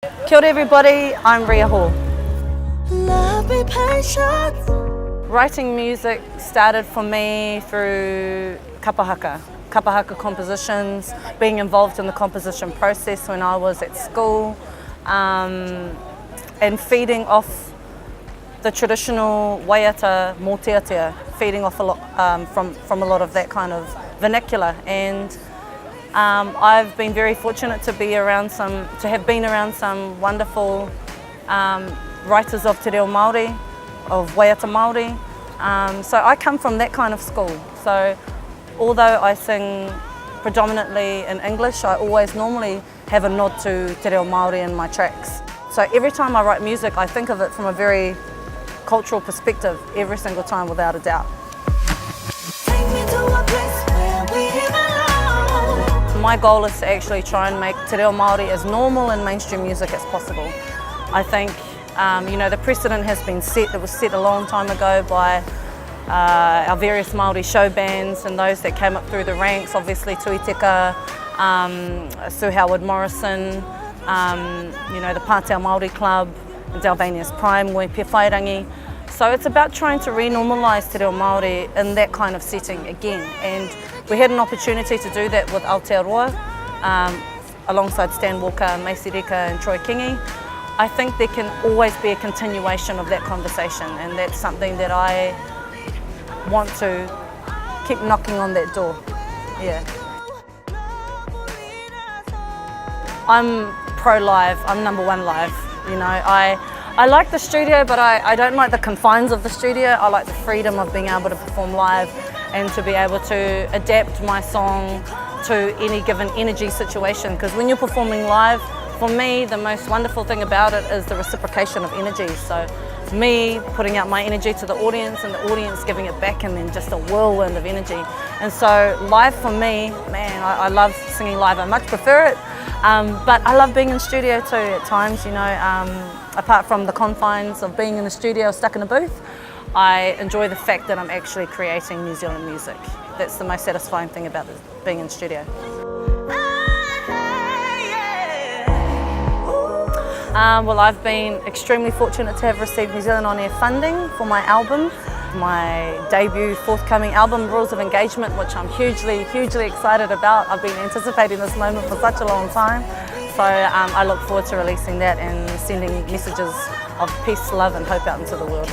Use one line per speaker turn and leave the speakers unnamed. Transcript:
Kia ora everybody, I'm Ria Hall. Writing music started for me through Kapa Haka. Kapa Haka compositions, being involved in the composition process when I was at school, and feeding off the traditional Waiata Māori, feeding off a lot from a lot of that kind of vernacular. And I've been very fortunate to have been around some wonderful writers of Te Reo Māori, of Waiata Māori. So I come from that kind of school. So although I sing predominantly in English, I always normally have a nod to Te Reo Māori in my tracks. So every time I write music, I think of it from a very cultural perspective, every single time without a doubt. My goal is to actually try and make Te Reo Māori as normal in mainstream music as possible. I think the precedent has been set. It was set a long time ago by our various Māori show bands and those that came up through the ranks, obviously Tuiteka, Sir Howard Morrison, the Pātea Māori Club, and Dalvania's Prime, Pe Whairangi. So it's about trying to re-normalise Te Reo Māori in that kind of setting again. And we had an opportunity to do that with Aotearoa, alongside Stan Walker, Macy Reka and Troy Kingi. I think there can always be a continuation of that conversation, and that's something that I want to keep knocking on that door. Yeah. I'm pro-live, I'm number one live. I like the studio, but I don't like the confines of the studio. I like the freedom of being able to perform live and to be able to adapt my song to any given energy situation. Because when you're performing live, for me, the most wonderful thing about it is the reciprocation of energy. So me putting out my energy to the audience and the audience giving it back, and then just a whirlwind of energy. And so live for me, man, I love singing live. I much prefer it, but I love being in studio too at times, apart from the confines of being in the studio stuck in a booth. I enjoy the fact that I'm actually creating New Zealand music. That's the most satisfying thing about being in studio. Well, I've been extremely fortunate to have received New Zealand On Air funding for my album. My debut forthcoming album, Rules of Engagement, which I'm hugely, hugely excited about. I've been anticipating this moment for such a long time. So I look forward to releasing that and sending messages of peace, love and hope out into the world.